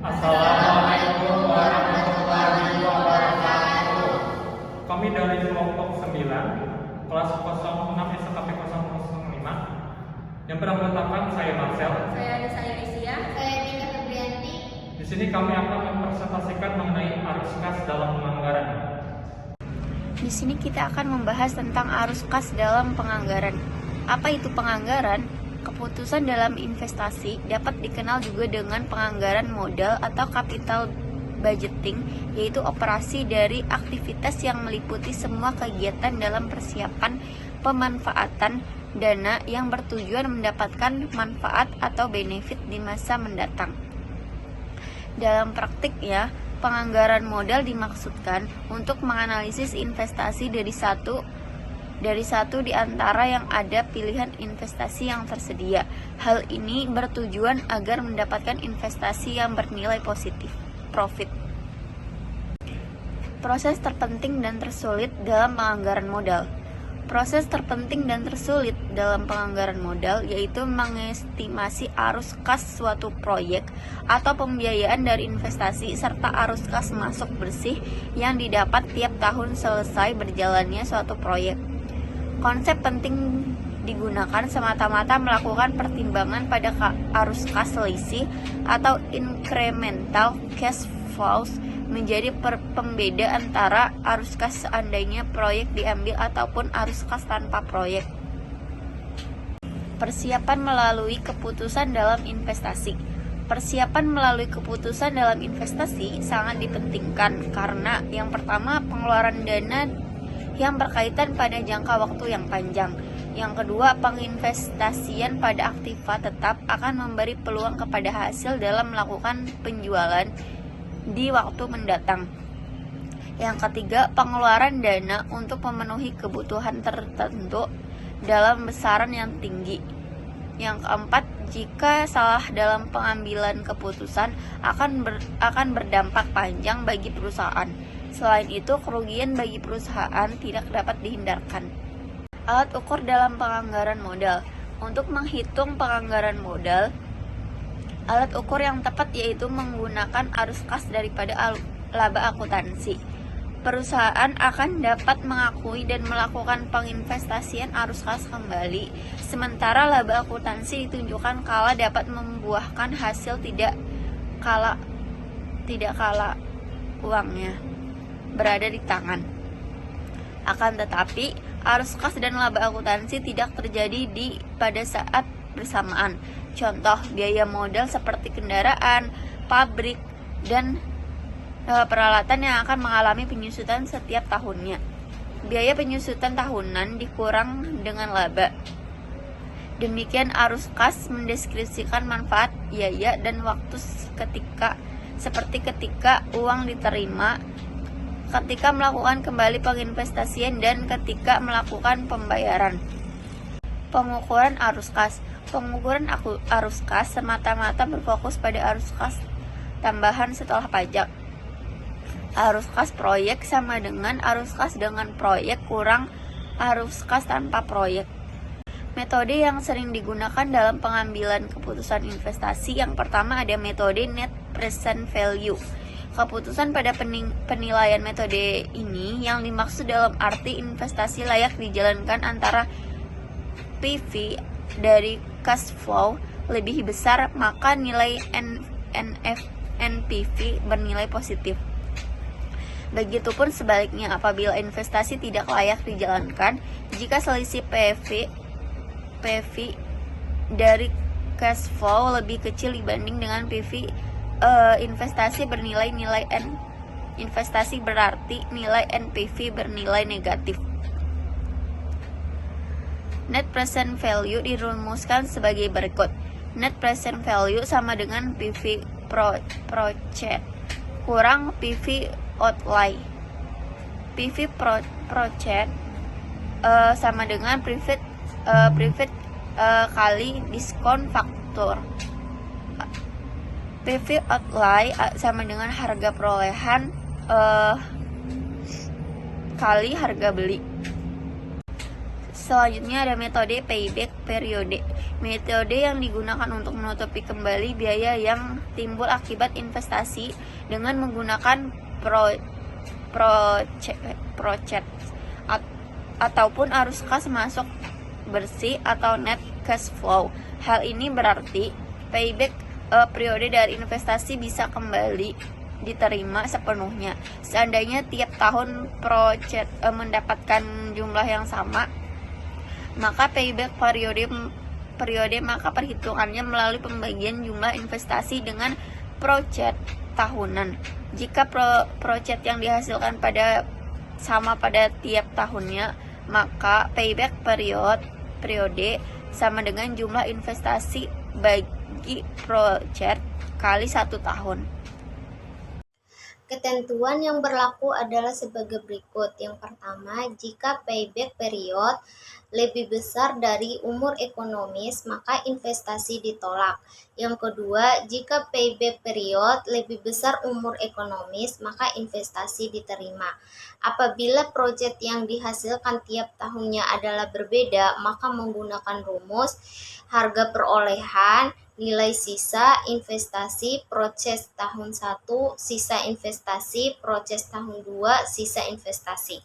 Assalamualaikum warahmatullahi wabarakatuh. Kami dari kelompok 9, kelas 06 SKP 005 yang beranggotakan saya Marcel. Saya Alicia. Saya Dina Febrianti. Di sini kami akan mempresentasikan mengenai arus kas dalam penganggaran. Di sini kita akan membahas tentang arus kas dalam penganggaran. Apa itu penganggaran? Keputusan dalam investasi dapat dikenal juga dengan penganggaran modal atau capital budgeting, yaitu operasi dari aktivitas yang meliputi semua kegiatan dalam persiapan pemanfaatan dana yang bertujuan mendapatkan manfaat atau benefit di masa mendatang. Dalam praktiknya, penganggaran modal dimaksudkan untuk menganalisis investasi dari satu di antara yang ada pilihan investasi yang tersedia. Hal ini bertujuan agar mendapatkan investasi yang bernilai positif, profit. Proses terpenting dan tersulit dalam penganggaran modal. Proses terpenting dan tersulit dalam penganggaran modal yaitu mengestimasi arus kas suatu proyek atau pembiayaan dari investasi serta arus kas masuk bersih yang didapat tiap tahun selesai berjalannya suatu proyek. Konsep penting digunakan semata-mata melakukan pertimbangan pada arus kas selisih atau incremental cash flows menjadi pembeda antara arus kas seandainya proyek diambil ataupun arus kas tanpa proyek. Persiapan melalui keputusan dalam investasi. Persiapan melalui keputusan dalam investasi sangat dipentingkan karena yang pertama pengeluaran dana yang berkaitan pada jangka waktu yang panjang. Yang kedua, penginvestasian pada aktiva tetap akan memberi peluang kepada hasil dalam melakukan penjualan di waktu mendatang. Yang ketiga, pengeluaran dana untuk memenuhi kebutuhan tertentu dalam besaran yang tinggi. Yang keempat, jika salah dalam pengambilan keputusan akan berdampak panjang bagi perusahaan. Selain itu, kerugian bagi perusahaan tidak dapat dihindarkan. Alat ukur dalam penganggaran modal. Untuk menghitung penganggaran modal, alat ukur yang tepat yaitu menggunakan arus kas daripada laba akuntansi. Perusahaan akan dapat mengakui dan melakukan penginvestasian arus kas kembali, sementara laba akuntansi ditunjukkan kala dapat membuahkan hasil tidak kala uangnya berada di tangan. Akan tetapi, arus kas dan laba akuntansi tidak terjadi pada saat bersamaan. Contoh, biaya modal seperti kendaraan, pabrik, dan peralatan yang akan mengalami penyusutan setiap tahunnya. Biaya penyusutan tahunan dikurang dengan laba. Demikian arus kas mendeskripsikan manfaat, biaya, dan waktu seperti ketika uang diterima, ketika melakukan kembali penginvestasian, dan ketika melakukan pembayaran. Pengukuran arus kas. Pengukuran arus kas semata-mata berfokus pada arus kas tambahan setelah pajak. Arus kas proyek sama dengan arus kas dengan proyek kurang arus kas tanpa proyek. Metode yang sering digunakan dalam pengambilan keputusan investasi yang pertama ada metode net present value. Keputusan pada penilaian metode ini yang dimaksud dalam arti investasi layak dijalankan antara PV dari cash flow lebih besar, maka nilai NPV bernilai positif. Begitupun sebaliknya apabila investasi tidak layak dijalankan, jika selisih PV dari cash flow lebih kecil dibanding dengan PV investasi bernilai investasi berarti nilai NPV bernilai negatif. Net present value dirumuskan sebagai berikut. Net present value sama dengan PV project kurang PV outlay. PV project sama dengan profit kali diskon faktur. PV outlay sama dengan harga perolehan kali harga beli. Selanjutnya ada metode payback periode. Metode yang digunakan untuk menutupi kembali biaya yang timbul akibat investasi dengan menggunakan project ataupun arus kas masuk bersih atau net cash flow. Hal ini berarti payback periode dari investasi bisa kembali diterima sepenuhnya seandainya tiap tahun project mendapatkan jumlah yang sama, maka payback periode maka perhitungannya melalui pembagian jumlah investasi dengan project tahunan. Jika project yang dihasilkan sama pada tiap tahunnya, maka payback periode sama dengan jumlah investasi bagi project kali 1 tahun. Ketentuan yang berlaku adalah sebagai berikut. Yang pertama, jika payback period lebih besar dari umur ekonomis, maka investasi ditolak. Yang kedua, jika payback period lebih besar umur ekonomis, maka investasi diterima. Apabila proyek yang dihasilkan tiap tahunnya adalah berbeda, maka menggunakan rumus harga perolehan, nilai sisa investasi proses tahun 1, sisa investasi proses tahun 2, sisa investasi.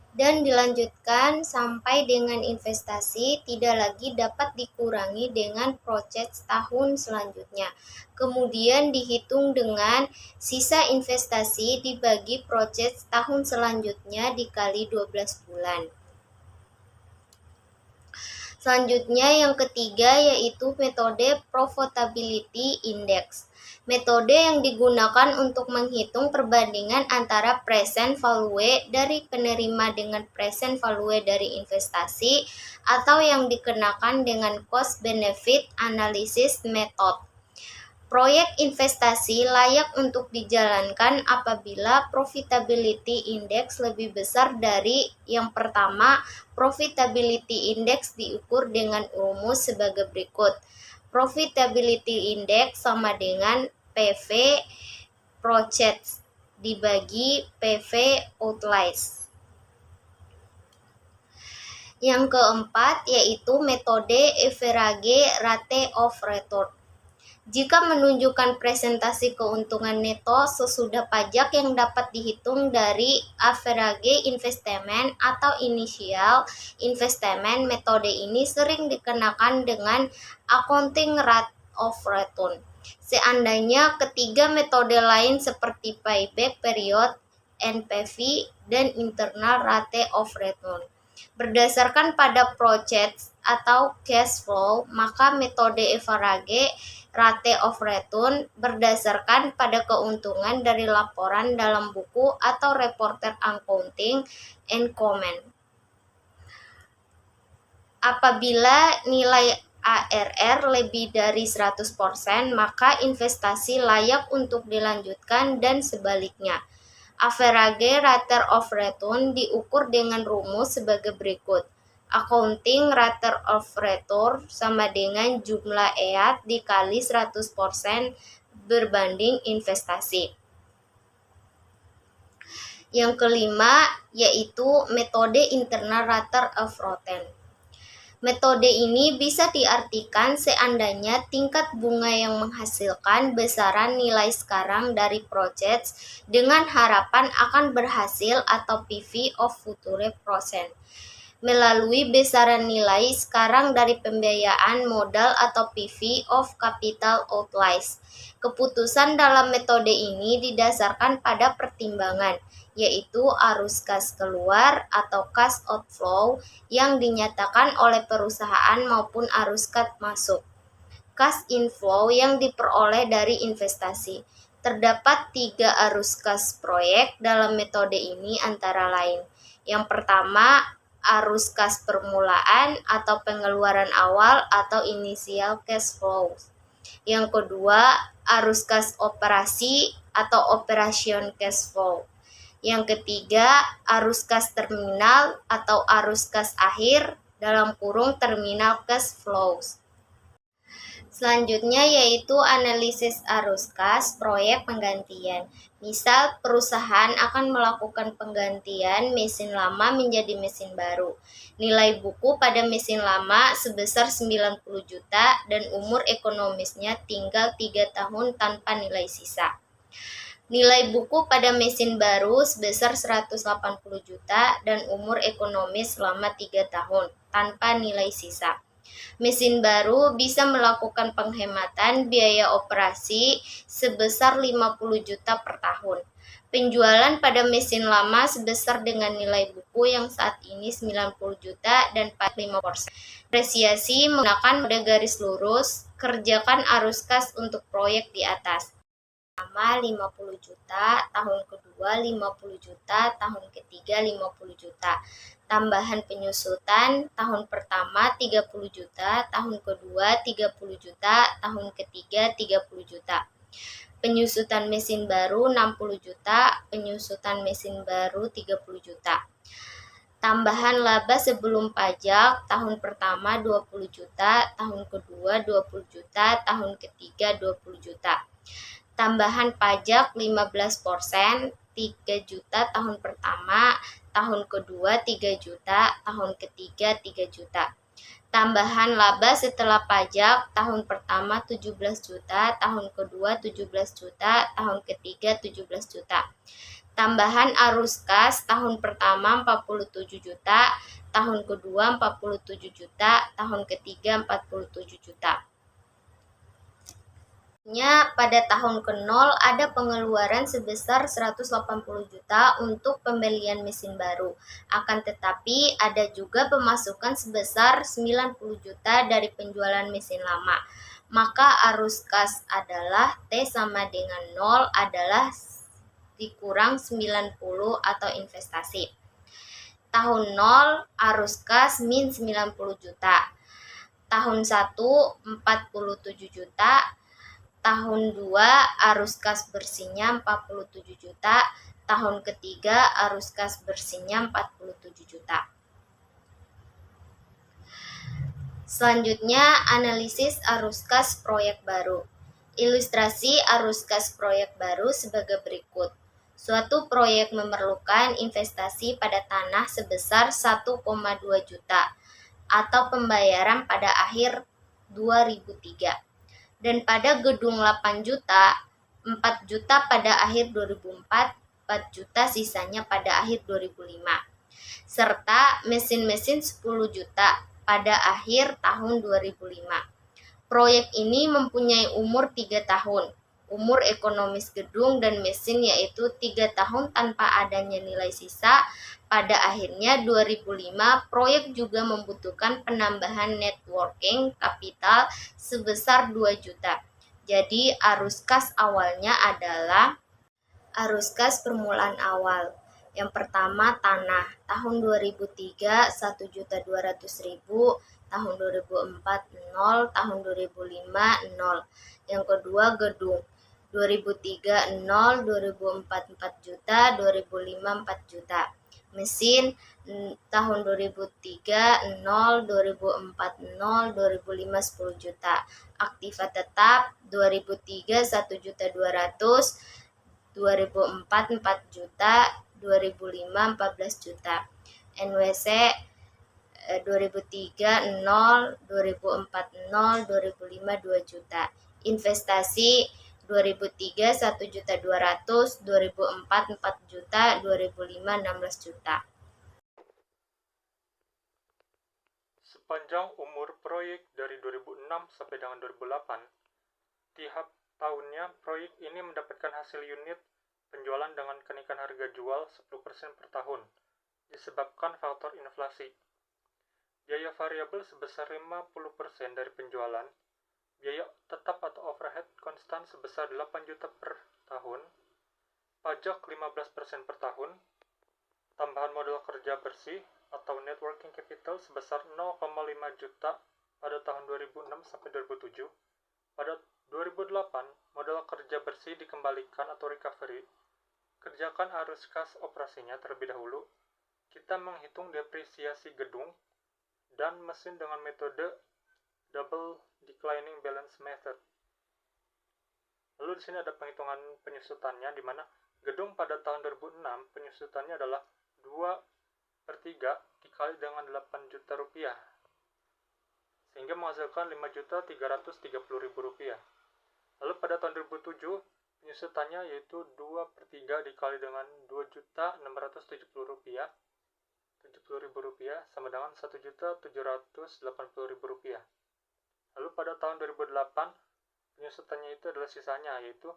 Dan dilanjutkan sampai dengan investasi tidak lagi dapat dikurangi dengan proses tahun selanjutnya. Kemudian dihitung dengan sisa investasi dibagi proses tahun selanjutnya dikali 12 bulan. Selanjutnya yang ketiga yaitu metode Profitability Index. Metode yang digunakan untuk menghitung perbandingan antara present value dari penerima dengan present value dari investasi atau yang dikenakan dengan cost benefit analysis method. Proyek investasi layak untuk dijalankan apabila profitability index lebih besar dari yang pertama. Profitability index diukur dengan rumus sebagai berikut. Profitability index sama dengan PV project dibagi PV outlays. Yang keempat yaitu metode average rate of return. Jika menunjukkan presentasi keuntungan neto sesudah pajak yang dapat dihitung dari average investment atau initial investment, metode ini sering dikenakan dengan accounting rate of return. Seandainya ketiga metode lain seperti payback period, NPV, dan internal rate of return berdasarkan pada project atau cash flow, maka metode average rate of return berdasarkan pada keuntungan dari laporan dalam buku atau reported accounting and comment. Apabila nilai ARR lebih dari 100%, maka investasi layak untuk dilanjutkan dan sebaliknya. Average rate of return diukur dengan rumus sebagai berikut. Accounting rate of return sama dengan jumlah EAT dikali 100% berbanding investasi. Yang kelima yaitu metode internal rate of return. Metode ini bisa diartikan seandainya tingkat bunga yang menghasilkan besaran nilai sekarang dari project dengan harapan akan berhasil atau PV of future percent melalui besaran nilai sekarang dari pembiayaan modal atau PV of capital outlays. Keputusan dalam metode ini didasarkan pada pertimbangan, yaitu arus kas keluar atau cash outflow yang dinyatakan oleh perusahaan maupun arus kas masuk, cash inflow yang diperoleh dari investasi. Terdapat 3 arus kas proyek dalam metode ini antara lain. Yang pertama, arus kas permulaan atau pengeluaran awal atau initial cash flow. Yang kedua, arus kas operasi atau operation cash flow. Yang ketiga, arus kas terminal atau arus kas akhir dalam kurung terminal cash flows. Selanjutnya yaitu analisis arus kas proyek penggantian. Misal perusahaan akan melakukan penggantian mesin lama menjadi mesin baru. Nilai buku pada mesin lama sebesar 90 juta dan umur ekonomisnya tinggal 3 tahun tanpa nilai sisa. Nilai buku pada mesin baru sebesar 180 juta dan umur ekonomis selama 3 tahun tanpa nilai sisa. Mesin baru bisa melakukan penghematan biaya operasi sebesar 50 juta per tahun. Penjualan pada mesin lama sebesar dengan nilai buku yang saat ini 90 juta dan 45%. Apresiasi menggunakan mode garis lurus, kerjakan arus kas untuk proyek di atas. Pertama 50 juta, tahun kedua 50 juta, tahun ketiga 50 juta. Tambahan penyusutan, tahun pertama 30 juta, tahun kedua 30 juta, tahun ketiga 30 juta. Penyusutan mesin baru 60 juta, penyusutan mesin baru 30 juta. Tambahan laba sebelum pajak, tahun pertama 20 juta, tahun kedua 20 juta, tahun ketiga 20 juta. Tambahan pajak 15%, 3 juta tahun pertama, tahun kedua 3 juta, tahun ketiga 3 juta. Tambahan laba setelah pajak, tahun pertama 17 juta, tahun kedua 17 juta, tahun ketiga 17 juta. Tambahan arus kas, tahun pertama 47 juta, tahun kedua 47 juta, tahun ketiga 47 juta. Pada tahun ke-0 ada pengeluaran sebesar 180 juta untuk pembelian mesin baru. Akan tetapi ada juga pemasukan sebesar 90 juta dari penjualan mesin lama. Maka arus kas adalah T sama dengan 0 adalah dikurang 90 atau investasi. Tahun 0 arus kas min 90 juta. Tahun 1 47 juta. Tahun 2 arus kas bersihnya 47 juta, tahun ketiga arus kas bersihnya 47 juta. Selanjutnya analisis arus kas proyek baru. Ilustrasi arus kas proyek baru sebagai berikut. Suatu proyek memerlukan investasi pada tanah sebesar 1,2 juta atau pembayaran pada akhir 2003. Dan pada gedung 8 juta, 4 juta pada akhir 2004, 4 juta sisanya pada akhir 2005. Serta mesin-mesin 10 juta pada akhir tahun 2005. Proyek ini mempunyai umur 3 tahun. Umur ekonomis gedung dan mesin yaitu 3 tahun tanpa adanya nilai sisa. Pada akhirnya 2005, proyek juga membutuhkan penambahan net working capital sebesar 2 juta. Jadi arus kas awalnya adalah arus kas permulaan awal. Yang pertama tanah, tahun 2003 1.200.000, tahun 2004 0, tahun 2005 0. Yang kedua gedung, 2003 0, 2004 4 juta, 2005 4 juta. Mesin tahun 2003 0, 2004 0, 2005 10 juta. Aktiva tetap 2003 1.200.000, 2004 4 juta, 2005 14 juta. NWC 2003 0, 2004 0, 2005 2 juta. Investasi 2003 1.200.000, 2004 4 juta, 2005 16 juta. Sepanjang umur proyek dari 2006 sampai dengan 2008, tiap tahunnya proyek ini mendapatkan hasil unit penjualan dengan kenaikan harga jual 10% per tahun, disebabkan faktor inflasi. Biaya variabel sebesar 50% dari penjualan, biaya tetap atau overhead konstan sebesar 8 juta per tahun, pajak 15% per tahun, tambahan modal kerja bersih atau net working capital sebesar 0,5 juta pada tahun 2006 sampai 2007. Pada 2008, modal kerja bersih dikembalikan atau recovery. Kerjakan arus kas operasinya terlebih dahulu. Kita menghitung depresiasi gedung dan mesin dengan metode double declining balance method. Lalu di sini ada penghitungan penyusutannya, di mana gedung pada tahun 2006 penyusutannya adalah 2/3 dikali dengan 8 juta rupiah, sehingga menghasilkan 5.330.000 rupiah. Lalu pada tahun 2007 penyusutannya yaitu 2/3 dikali dengan 2.670.000 rupiah sama dengan 1.780.000 rupiah. Lalu pada tahun 2008 penyusutannya itu adalah sisanya yaitu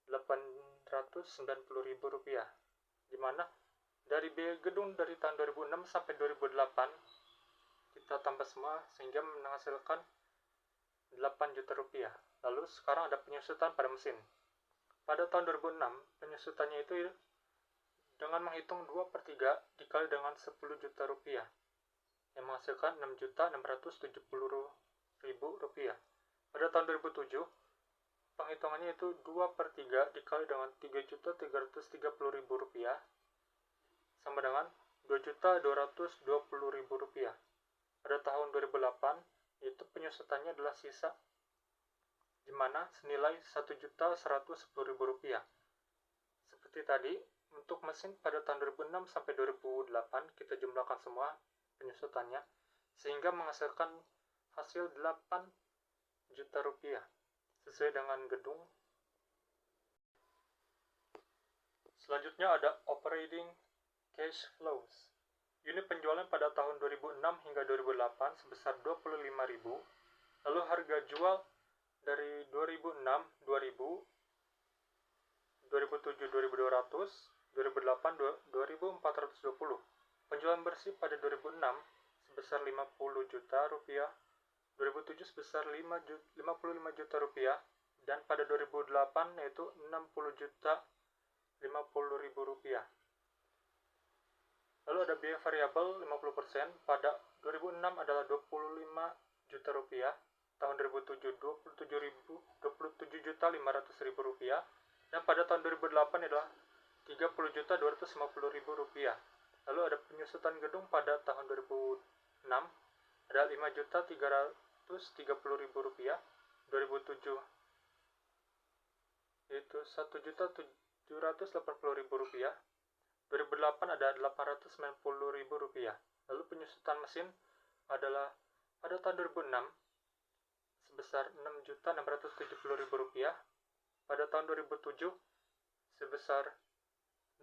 890.000 rupiah, di mana dari biaya gedung dari tahun 2006 sampai 2008 kita tambah semua sehingga menghasilkan 8 juta rupiah. Lalu sekarang ada penyusutan pada mesin. Pada tahun 2006 penyusutannya itu dengan menghitung 2/3 dikali dengan 10 juta rupiah yang menghasilkan 6.670.000 rupiah. Pada tahun 2007 penghitungannya itu 2/3 dikali dengan 3.330.000 rupiah sama dengan 2.220.000 rupiah. Pada tahun 2008 itu penyusutannya adalah sisa, di mana senilai 1.110.000 rupiah. Seperti tadi, untuk mesin pada tahun 2006 sampai 2008 kita jumlahkan semua penyusutannya sehingga menghasilkan hasil 8 juta rupiah sesuai dengan gedung. Selanjutnya ada operating cash flows. Unit penjualan pada tahun 2006 hingga 2008 sebesar 25.000. Lalu harga jual dari 2006 2.000, 2007 2.200, 2008 2.420. Penjualan bersih pada 2006 sebesar 50 juta rupiah, 2007 sebesar 55 juta rupiah, dan pada 2008 yaitu 60.050.000 rupiah. Lalu ada biaya variabel 50%, pada 2006 adalah 25 juta rupiah, tahun 2007 27.500.000 rupiah, dan pada tahun 2008 adalah 30.250.000 rupiah. Lalu ada penyusutan gedung pada tahun 2006 ada 5.330.000 rupiah, 2007 yaitu 1.780.000 rupiah, 2008 ada 890.000 rupiah. Lalu penyusutan mesin adalah pada tahun 2006 sebesar 6.670.000 rupiah, pada tahun 2007 sebesar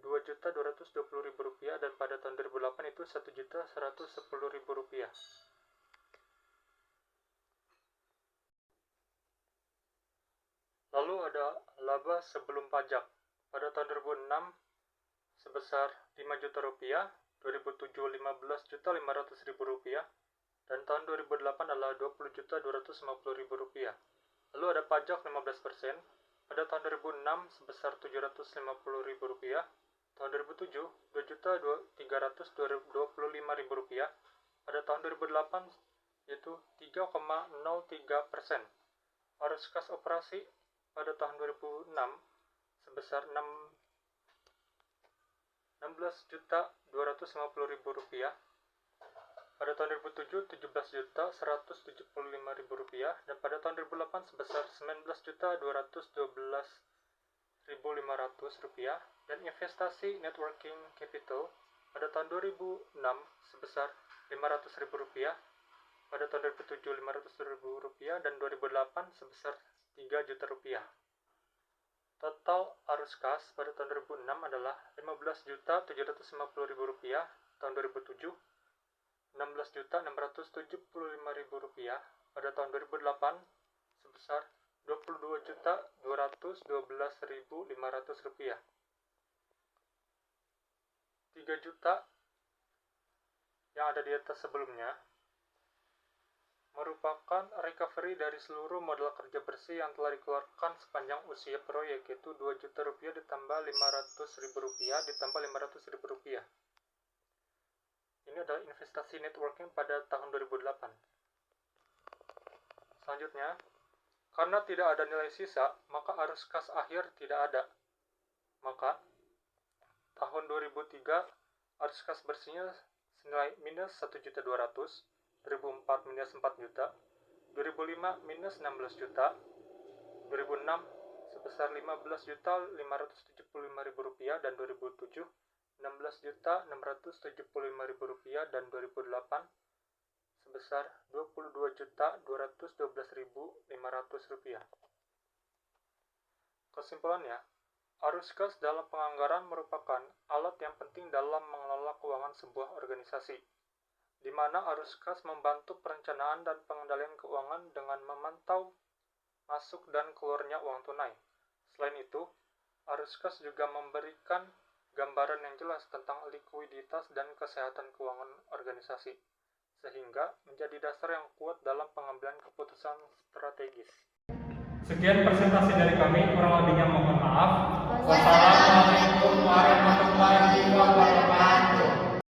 2.220.000 rupiah, dan pada tahun 2008 itu 1.110.000 rupiah. Lalu ada laba sebelum pajak. Pada tahun 2006 sebesar 5 juta rupiah, 2007 15.500.000 rupiah, dan tahun 2008 adalah 20.250.000 rupiah. Lalu ada pajak 15%. Pada tahun 2006 sebesar 750.000 rupiah, tahun 2007 2.325.000 rupiah, pada tahun 2008 yaitu 3,03%. Arus kas operasi pada tahun 2006 sebesar 16.250.000 rupiah, pada tahun 2007 17.175.000 rupiah, dan pada tahun 2008 sebesar 19.212.500 rupiah. Dan investasi net working capital pada tahun 2006 sebesar 500.000 rupiah, pada tahun 2007 500.000 rupiah, dan 2008 sebesar 3 juta rupiah. Total arus kas pada tahun 2006 adalah 15.750.000 rupiah, tahun 2007 16.675.000 rupiah, pada tahun 2008 sebesar 22.212.500 rupiah. 3 juta yang ada di atas sebelumnya merupakan recovery dari seluruh modal kerja bersih yang telah dikeluarkan sepanjang usia proyek, yaitu 2 juta rupiah ditambah 500.000 rupiah ditambah 500.000 rupiah. Ini adalah investasi networking pada tahun 2008. Selanjutnya, karena tidak ada nilai sisa, maka arus kas akhir tidak ada. Maka tahun 2003 arus kas bersihnya senilai minus 1.200.000, 2004 minus 4 juta, 2005 minus 16 juta, 2006 sebesar 15.575.000 rupiah, dan 2007 16.675.000 rupiah, dan 2008 sebesar 22.212.500 rupiah. Kesimpulannya, arus kas dalam penganggaran merupakan alat yang penting dalam mengelola keuangan sebuah organisasi, di mana arus kas membantu perencanaan dan pengendalian keuangan dengan memantau masuk dan keluarnya uang tunai. Selain itu, arus kas juga memberikan gambaran yang jelas tentang likuiditas dan kesehatan keuangan organisasi, sehingga menjadi dasar yang kuat dalam pengambilan keputusan strategis. Sekian presentasi dari kami, kurang lebihnya mohon maaf. Wassalamualaikum warahmatullahi wabarakatuh.